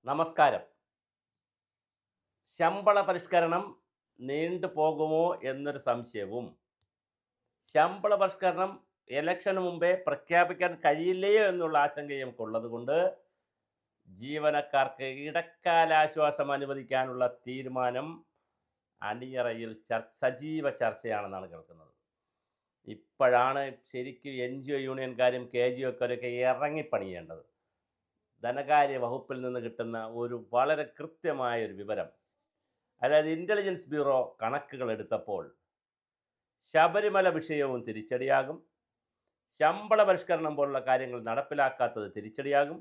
നമസ്കാരം. ശമ്പള പരിഷ്കരണം നീണ്ടുപോകുമോ എന്നൊരു സംശയവും, ശമ്പള പരിഷ്കരണം ഇലക്ഷന് മുമ്പേ പ്രഖ്യാപിക്കാൻ കഴിയില്ലയോ എന്നുള്ള ആശങ്കയും ഉള്ളതുകൊണ്ട് ജീവനക്കാർക്ക് ഇടക്കാലാശ്വാസം അനുവദിക്കാനുള്ള തീരുമാനം അണിയറയിൽ സജീവ ചർച്ചയാണെന്നാണ് കേൾക്കുന്നത്. ഇപ്പോഴാണ് ശരിക്കും NGO യൂണിയൻകാരും KGO ക്കാരൊക്കെ ഇറങ്ങിപ്പണിയേണ്ടത്. ധനകാര്യ വകുപ്പിൽ നിന്ന് കിട്ടുന്ന ഒരു വളരെ കൃത്യമായ ഒരു വിവരം, അതായത് ഇൻ്റലിജൻസ് ബ്യൂറോ കണക്കുകൾ എടുത്തപ്പോൾ ശബരിമല വിഷയവും തിരിച്ചടിയാകും, ശമ്പള പരിഷ്കരണം പോലുള്ള കാര്യങ്ങൾ നടപ്പിലാക്കാത്തത് തിരിച്ചടിയാകും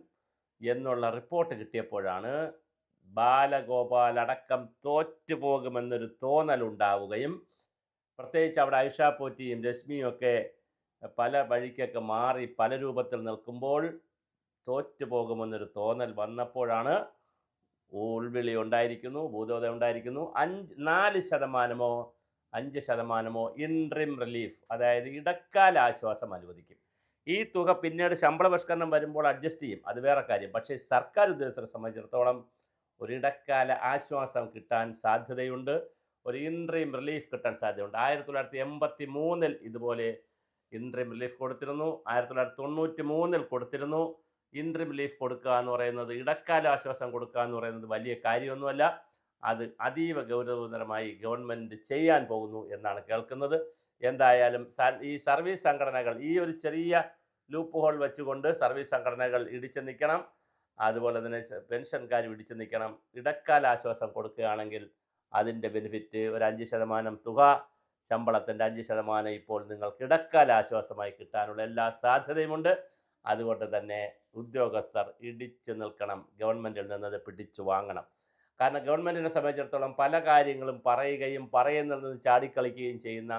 എന്നുള്ള റിപ്പോർട്ട് കിട്ടിയപ്പോഴാണ് ബാലഗോപാൽ അടക്കം തോറ്റുപോകുമെന്നൊരു തോന്നലുണ്ടാവുകയും, പ്രത്യേകിച്ച് അവിടെ ഐഷ പോറ്റിയും രശ്മിയും ഒക്കെ പല വഴിക്കൊക്കെ മാറി പല രൂപത്തിൽ നിൽക്കുമ്പോൾ തോറ്റുപോകുമെന്നൊരു തോന്നൽ വന്നപ്പോഴാണ് ഉൾവിളി ഉണ്ടായിരിക്കുന്നു, ഭൂതോദയം ഉണ്ടായിരിക്കുന്നു. 4%, 5% ഇൻട്രിം റിലീഫ്, അതായത് ഇടക്കാല ആശ്വാസം അനുവദിക്കും. ഈ തുക പിന്നീട് ശമ്പള പരിഷ്കരണം വരുമ്പോൾ അഡ്ജസ്റ്റ് ചെയ്യും, അത് വേറെ കാര്യം. പക്ഷേ സർക്കാർ ഉദ്യോഗസ്ഥരെ സംബന്ധിച്ചിടത്തോളം ഒരു ഇടക്കാല ആശ്വാസം കിട്ടാൻ സാധ്യതയുണ്ട്, ഒരു ഇൻട്രീം റിലീഫ് കിട്ടാൻ സാധ്യതയുണ്ട്. 1983 ഇതുപോലെ ഇൻട്രീം റിലീഫ് കൊടുത്തിരുന്നു, 1993 കൊടുത്തിരുന്നു. ഇൻട്രീം റിലീഫ് കൊടുക്കുക എന്ന് പറയുന്നത്, ഇടക്കാല ആശ്വാസം കൊടുക്കുക എന്ന് പറയുന്നത് വലിയ കാര്യമൊന്നുമല്ല. അത് അതീവ ഗൗരവതരമായി ഗവൺമെൻറ് ചെയ്യാൻ പോകുന്നു എന്നാണ് കേൾക്കുന്നത്. എന്തായാലും ഈ സർവീസ് സംഘടനകൾ ഈ ഒരു ചെറിയ ലൂപ്പ് ഹോൾ വെച്ചുകൊണ്ട് സർവീസ് സംഘടനകൾ ഇടിച്ചു നിൽക്കണം, അതുപോലെ തന്നെ പെൻഷൻകാരും ഇടിച്ചു നിൽക്കണം. ഇടക്കാല ആശ്വാസം കൊടുക്കുകയാണെങ്കിൽ അതിൻ്റെ ബെനിഫിറ്റ് ഒരു 5% തുക, ശമ്പളത്തിൻ്റെ 5% ഇപ്പോൾ നിങ്ങൾക്ക് ഇടക്കാല ആശ്വാസമായി കിട്ടാനുള്ള എല്ലാ സാധ്യതയുമുണ്ട്. അതുകൊണ്ട് തന്നെ ഉദ്യോഗസ്ഥർ ഇടിച്ചു നിൽക്കണം, ഗവൺമെൻറ്റിൽ നിന്നത് പിടിച്ചു വാങ്ങണം. കാരണം ഗവൺമെൻറ്റിനെ സംബന്ധിച്ചിടത്തോളം പല കാര്യങ്ങളും പറയുകയും പറയുന്നതിൽ നിന്ന് ചാടിക്കളിക്കുകയും ചെയ്യുന്ന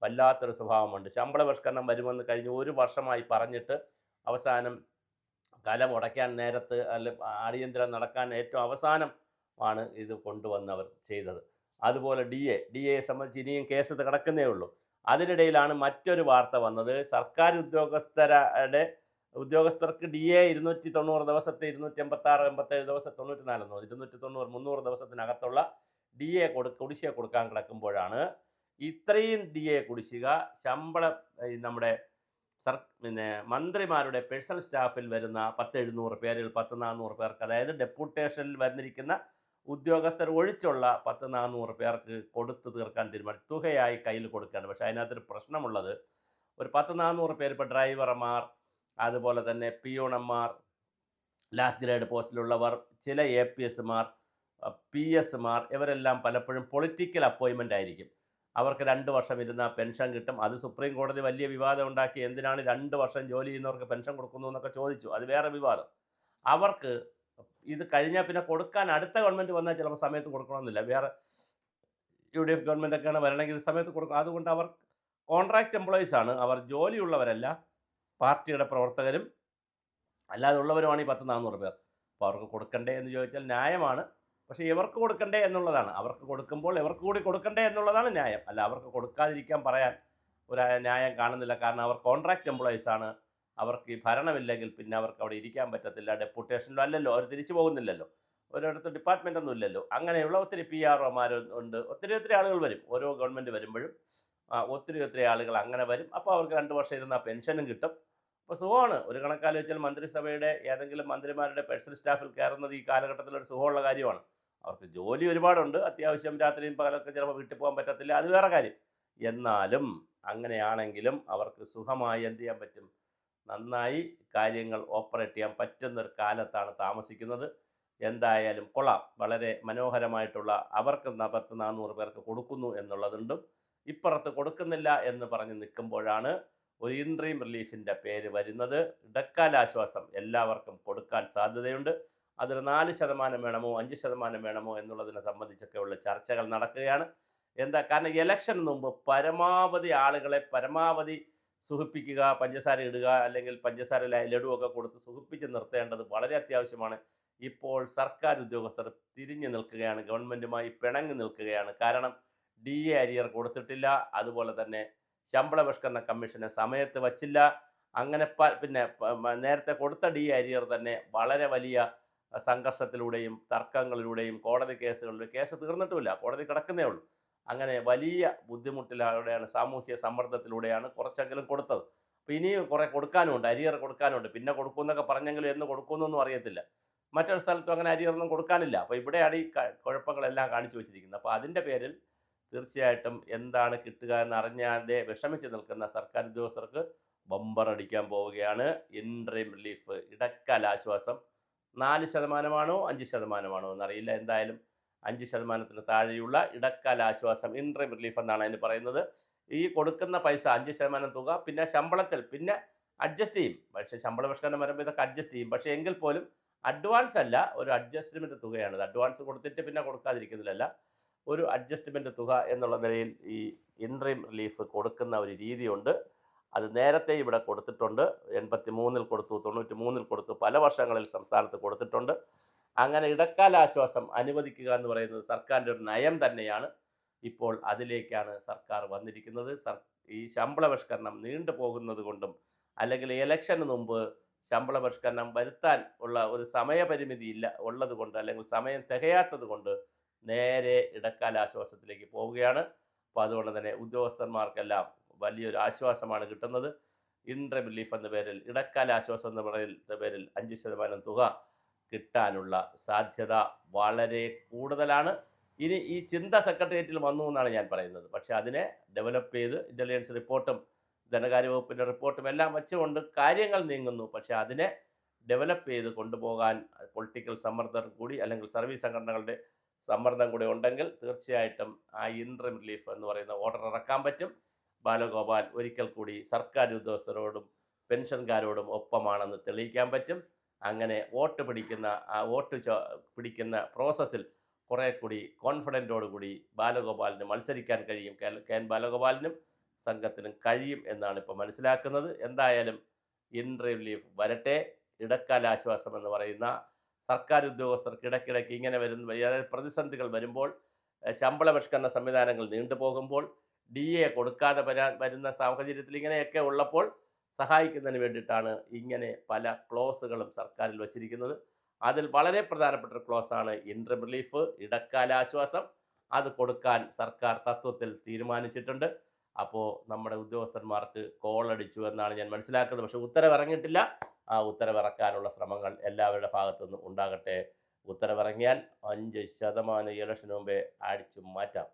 വല്ലാത്തൊരു സ്വഭാവമുണ്ട്. ശമ്പള പരിഷ്കരണം വരുമെന്ന് കഴിഞ്ഞ് 1 വർഷമായി പറഞ്ഞിട്ട് അവസാനം കലമുടയ്ക്കാൻ നേരത്ത്, അടിയന്തരം നടക്കാൻ ഏറ്റവും അവസാനമാണ് ഇത് കൊണ്ടുവന്നവർ ചെയ്തത്. അതുപോലെ DA സംബന്ധിച്ച് ഇനിയും കേസ് കിടക്കുന്നേ ഉള്ളൂ. അതിനിടയിലാണ് മറ്റൊരു വാർത്ത വന്നത്. സർക്കാർ ഉദ്യോഗസ്ഥർക്ക് DA 290 ദിവസത്തെ, 286, 87 ദിവസം, 94, 290, 300 ദിവസത്തിനകത്തുള്ള DA കുടിശ്ശിക കൊടുക്കാൻ കിടക്കുമ്പോഴാണ് ഇത്രയും DA കുടിശ്ശിക നമ്മുടെ മന്ത്രിമാരുടെ പേഴ്സണൽ സ്റ്റാഫിൽ വരുന്ന 10-700 പേരിൽ 10-400 പേർക്ക്, അതായത് ഡെപ്യൂട്ടേഷനിൽ വന്നിരിക്കുന്ന ഉദ്യോഗസ്ഥർ ഒഴിച്ചുള്ള 10-400 പേർക്ക് കൊടുത്തു തീർക്കാൻ തീരുമാനിച്ചു. തുകയായി കയ്യിൽ കൊടുക്കുകയാണ്. പക്ഷേ അതിനകത്തൊരു പ്രശ്നമുള്ളത്, ഒരു 10-400 പേര്, ഇപ്പോൾ ഡ്രൈവർമാർ, അതുപോലെ തന്നെ പിയൂണന്മാർ, ലാസ്റ്റ് ഗ്രേഡ് പോസ്റ്റിലുള്ളവർ, ചില APSമാർ, PSമാർ, ഇവരെല്ലാം പലപ്പോഴും പൊളിറ്റിക്കൽ അപ്പോയിൻമെൻ്റ് ആയിരിക്കും. അവർക്ക് 2 വർഷം ഇരുന്ന പെൻഷൻ കിട്ടും. അത് സുപ്രീം കോടതി വലിയ വിവാദം ഉണ്ടാക്കി. എന്തിനാണ് 2 വർഷം ജോലി ചെയ്യുന്നവർക്ക് പെൻഷൻ കൊടുക്കുന്നു എന്നൊക്കെ ചോദിച്ചു. അത് വേറെ വിവാദം. അവർക്ക് ഇത് കഴിഞ്ഞാൽ പിന്നെ കൊടുക്കാൻ അടുത്ത ഗവൺമെൻറ് വന്നാൽ ചിലപ്പോൾ സമയത്ത് കൊടുക്കണമെന്നില്ല. വേറെ UDF ഗവൺമെൻറ്റൊക്കെയാണ് വരണമെങ്കിൽ ഇത് സമയത്ത് കൊടുക്കണം. അതുകൊണ്ട് അവർ കോൺട്രാക്റ്റ് എംപ്ലോയീസ് ആണ്, അവർ ജോലിയുള്ളവരല്ല, പാർട്ടിയുടെ പ്രവർത്തകരും അല്ലാതെ ഉള്ളവരുമാണ് ഈ 10-400 പേർ. അപ്പോൾ അവർക്ക് കൊടുക്കണ്ടേ എന്ന് ചോദിച്ചാൽ ന്യായമാണ്. പക്ഷേ ഇവർക്ക് കൊടുക്കണ്ടേ എന്നുള്ളതാണ്, അവർക്ക് കൊടുക്കുമ്പോൾ ഇവർക്ക് കൂടി കൊടുക്കണ്ടേ എന്നുള്ളതാണ് ന്യായം. അല്ല, അവർക്ക് കൊടുക്കാതിരിക്കാൻ പറയാൻ ഒരു ന്യായം കാണുന്നില്ല. കാരണം അവർ കോൺട്രാക്റ്റ് എംപ്ലോയീസ് ആണ്. അവർക്ക് ഈ ഭരണമില്ലെങ്കിൽ പിന്നെ അവർക്ക് അവിടെ ഇരിക്കാൻ പറ്റത്തില്ല. ഡെപ്യൂട്ടേഷനിലോ അല്ലല്ലോ, അവർ തിരിച്ചു പോകുന്നില്ലല്ലോ, ഒരിടത്ത് ഡിപ്പാർട്ട്മെൻ്റ് ഒന്നും ഇല്ലല്ലോ. അങ്ങനെയുള്ള ഒത്തിരി PROമാർ ഉണ്ട്. ഒത്തിരി ആളുകൾ വരും. ഓരോ ഗവൺമെൻറ് വരുമ്പോഴും ഒത്തിരി ആളുകൾ അങ്ങനെ വരും. അപ്പോൾ അവർക്ക് 2 വർഷം ഇരുന്ന പെൻഷനും കിട്ടും. അപ്പോൾ സുഖമാണ്. ഒരു കണക്കാൽ വെച്ചാൽ മന്ത്രിസഭയുടെ ഏതെങ്കിലും മന്ത്രിമാരുടെ പേഴ്സണൽ സ്റ്റാഫിൽ കയറുന്നത് ഈ കാലഘട്ടത്തിൽ ഒരു സുഖമുള്ള കാര്യമാണ്. അവർക്ക് ജോലി ഒരുപാടുണ്ട്, അത്യാവശ്യം രാത്രിയും പകലൊക്കെ ചിലപ്പോൾ വീട്ടിൽ പോകാൻ പറ്റത്തില്ല, അത് വേറെ കാര്യം. എന്നാലും അങ്ങനെയാണെങ്കിലും അവർക്ക് സുഖമായി എന്ത് ചെയ്യാൻ പറ്റും, നന്നായി കാര്യങ്ങൾ ഓപ്പറേറ്റ് ചെയ്യാൻ പറ്റുന്നൊരു കാലത്താണ് താമസിക്കുന്നത്. എന്തായാലും കൊള്ളാം, വളരെ മനോഹരമായിട്ടുള്ള, അവർക്ക് 10-400 പേർക്ക് കൊടുക്കുന്നു എന്നുള്ളതുണ്ടും. ഇപ്പുറത്ത് കൊടുക്കുന്നില്ല എന്ന് പറഞ്ഞ് നിൽക്കുമ്പോഴാണ് ഒരു ഇൻട്രീം റിലീഫിൻ്റെ പേര് വരുന്നത്. ഇടക്കാല ആശ്വാസം എല്ലാവർക്കും കൊടുക്കാൻ സാധ്യതയുണ്ട്. അതൊരു 4% വേണമോ 5% വേണമോ എന്നുള്ളതിനെ സംബന്ധിച്ചൊക്കെയുള്ള ചർച്ചകൾ നടക്കുകയാണ്. കാരണം ഇലക്ഷന് മുമ്പ് പരമാവധി ആളുകളെ സുഖിപ്പിക്കുക, പഞ്ചസാര ഇടുക, അല്ലെങ്കിൽ പഞ്ചസാര ലഡുവൊക്കെ കൊടുത്ത് സുഖിപ്പിച്ച് നിർത്തേണ്ടത് വളരെ അത്യാവശ്യമാണ്. ഇപ്പോൾ സർക്കാർ ഉദ്യോഗസ്ഥർ തിരിഞ്ഞു നിൽക്കുകയാണ്, ഗവൺമെൻറ്റുമായി പിണങ്ങി നിൽക്കുകയാണ്. കാരണം DA അരിയർ കൊടുത്തിട്ടില്ല, അതുപോലെ തന്നെ ശമ്പള പരിഷ്കരണ കമ്മീഷനെ സമയത്ത് വച്ചില്ല. അങ്ങനെ പിന്നെ നേരത്തെ കൊടുത്ത DA അരിയർ തന്നെ വളരെ വലിയ സംഘർഷത്തിലൂടെയും തർക്കങ്ങളിലൂടെയും കോടതി കേസുകളിലൂടെ കേസ് തീർന്നിട്ടുമില്ല, കോടതി കിടക്കുന്നേ ഉള്ളൂ. അങ്ങനെ വലിയ ബുദ്ധിമുട്ടിലൂടെയാണ്, സാമൂഹ്യ സമ്മർദ്ദത്തിലൂടെയാണ് കുറച്ചെങ്കിലും കൊടുത്തത്. അപ്പോൾ ഇനിയും കുറേ കൊടുക്കാനുമുണ്ട്, അരിയർ കൊടുക്കാനുണ്ട്. പിന്നെ കൊടുക്കുമെന്നൊക്കെ പറഞ്ഞെങ്കിലും എന്ന് കൊടുക്കുമെന്നൊന്നും അറിയത്തില്ല. മറ്റൊരു സ്ഥലത്തും അങ്ങനെ അരിയറൊന്നും കൊടുക്കാനില്ല. അപ്പോൾ ഇവിടെയാണ് ഈ കുഴപ്പങ്ങളെല്ലാം കാണിച്ചു വെച്ചിരിക്കുന്നത്. അപ്പോൾ അതിൻ്റെ പേരിൽ തീർച്ചയായിട്ടും എന്താണ് കിട്ടുക എന്നറിഞ്ഞാതെ വിഷമിച്ച് നിൽക്കുന്ന സർക്കാർ ഉദ്യോഗസ്ഥർക്ക് ബമ്പർ അടിക്കാൻ പോവുകയാണ്. ഇൻട്രീം റിലീഫ്, ഇടക്കാല ആശ്വാസം 4% 5% എന്നറിയില്ല. എന്തായാലും 5% താഴെയുള്ള ഇടക്കാല ആശ്വാസം, ഇൻട്രീം റിലീഫ് എന്നാണ് അതിന് പറയുന്നത്. ഈ കൊടുക്കുന്ന പൈസ 5% തുക പിന്നെ ശമ്പളത്തിൽ പിന്നെ അഡ്ജസ്റ്റ് ചെയ്യും. പക്ഷേ ശമ്പള പരിഷ്കരണം വരുമ്പോൾ ഇതൊക്കെ അഡ്ജസ്റ്റ് ചെയ്യും. പക്ഷേ എങ്കിൽ പോലും അഡ്വാൻസ് അല്ല, ഒരു അഡ്ജസ്റ്റ്മെൻറ്റ് തുകയാണിത്. അഡ്വാൻസ് കൊടുത്തിട്ട് പിന്നെ കൊടുക്കാതിരിക്കുന്നതിലല്ല, ഒരു അഡ്ജസ്റ്റ്മെൻറ്റ് തുക എന്നുള്ള നിലയിൽ ഈ ഇൻട്രീം റിലീഫ് കൊടുക്കുന്ന ഒരു രീതിയുണ്ട്. അത് നേരത്തെ ഇവിടെ കൊടുത്തിട്ടുണ്ട്. 83-ൽ കൊടുത്തു, 93-ൽ കൊടുത്തു, പല വർഷങ്ങളിൽ സംസ്ഥാനത്ത് കൊടുത്തിട്ടുണ്ട്. അങ്ങനെ ഇടക്കാല ആശ്വാസം അനുവദിക്കുക എന്ന് പറയുന്നത് സർക്കാരിൻ്റെ ഒരു നയം തന്നെയാണ്. ഇപ്പോൾ അതിലേക്കാണ് സർക്കാർ വന്നിരിക്കുന്നത്. ഈ ശമ്പള പരിഷ്കരണം നീണ്ടു പോകുന്നത് കൊണ്ടും അല്ലെങ്കിൽ ഇലക്ഷന് മുമ്പ് ശമ്പള പരിഷ്കരണം വരുത്താൻ ഉള്ള ഒരു സമയപരിമിതി ഉള്ളത് കൊണ്ട്, അല്ലെങ്കിൽ സമയം തികയാത്തത് കൊണ്ട് നേരെ ഇടക്കാല ആശ്വാസത്തിലേക്ക് പോവുകയാണ്. അപ്പോൾ അതുകൊണ്ട് തന്നെ ഉദ്യോഗസ്ഥന്മാർക്കെല്ലാം വലിയൊരു ആശ്വാസമാണ് കിട്ടുന്നത്. ഇൻട്രീം റിലീഫ് എന്ന പേരിൽ, ഇടക്കാല ആശ്വാസം എന്ന പറയുന്ന പേരിൽ 5% തുക കിട്ടാനുള്ള സാധ്യത വളരെ കൂടുതലാണ്. ഇനി ഈ ചിന്ത സെക്രട്ടേറിയറ്റിൽ വന്നു എന്നാണ് ഞാൻ പറയുന്നത്. പക്ഷേ അതിനെ ഡെവലപ്പ് ചെയ്ത് ഇൻ്റലിജൻസ് റിപ്പോർട്ടും ധനകാര്യ വകുപ്പിൻ്റെ റിപ്പോർട്ടും എല്ലാം വെച്ചുകൊണ്ട് കാര്യങ്ങൾ നീങ്ങുന്നു. പക്ഷേ അതിനെ ഡെവലപ്പ് ചെയ്ത് കൊണ്ടുപോകാൻ പൊളിറ്റിക്കൽ സമ്മർദ്ദം കൂടി, അല്ലെങ്കിൽ സർവീസ് സംഘടനകളുടെ സമ്മർദ്ദം കൂടി ഉണ്ടെങ്കിൽ തീർച്ചയായിട്ടും ആ ഇൻട്രീം റിലീഫ് എന്ന് പറയുന്ന ഓർഡർ ഇറക്കാൻ പറ്റും. ബാലഗോപാൽ ഒരിക്കൽ കൂടി സർക്കാർ ഉദ്യോഗസ്ഥരോടും പെൻഷൻകാരോടും ഒപ്പമാണെന്ന് തെളിയിക്കാൻ പറ്റും. അങ്ങനെ വോട്ട് പിടിക്കുന്ന പ്രോസസ്സിൽ കുറേ കൂടി കോൺഫിഡൻറ്റോടുകൂടി ബാലഗോപാലിന് മത്സരിക്കാൻ കഴിയും. കെ.എൻ. ബാലഗോപാലിനും സംഘത്തിനും കഴിയും എന്നാണ് ഇപ്പോൾ മനസ്സിലാക്കുന്നത്. എന്തായാലും ഇൻട്രീം റിലീഫ് വരട്ടെ. ഇടക്കാല ആശ്വാസം എന്ന് പറയുന്ന സർക്കാർ ഉദ്യോഗസ്ഥർക്ക് ഇടയ്ക്കിടയ്ക്ക് ഇങ്ങനെ അതായത് പ്രതിസന്ധികൾ വരുമ്പോൾ, ശമ്പള പരിഷ്കരണ സംവിധാനങ്ങൾ നീണ്ടുപോകുമ്പോൾ, DA കൊടുക്കാതെ വരുന്ന സാഹചര്യത്തിൽ ഇങ്ങനെയൊക്കെ ഉള്ളപ്പോൾ സഹായിക്കുന്നതിന് വേണ്ടിയിട്ടാണ് ഇങ്ങനെ പല ക്ലോസുകളും സർക്കാരിൽ വച്ചിരിക്കുന്നത്. അതിൽ വളരെ പ്രധാനപ്പെട്ട ഒരു ക്ലോസാണ് ഇൻട്രീം റിലീഫ്, ഇടക്കാല ആശ്വാസം. അത് കൊടുക്കാൻ സർക്കാർ തത്വത്തിൽ തീരുമാനിച്ചിട്ടുണ്ട്. അപ്പോൾ നമ്മുടെ ഉദ്യോഗസ്ഥന്മാർക്ക് കോളടിച്ചു എന്നാണ് ഞാൻ മനസ്സിലാക്കുന്നത്. പക്ഷേ ഉത്തരവിറങ്ങിയിട്ടില്ല. ആ ഉത്തരവിറക്കാനുള്ള ശ്രമങ്ങൾ എല്ലാവരുടെ ഭാഗത്തു നിന്നും ഉണ്ടാകട്ടെ. ഉത്തരവിറങ്ങിയാൽ 5% ഇലക്ഷന് മുമ്പേ അടിച്ചു മാറ്റാം.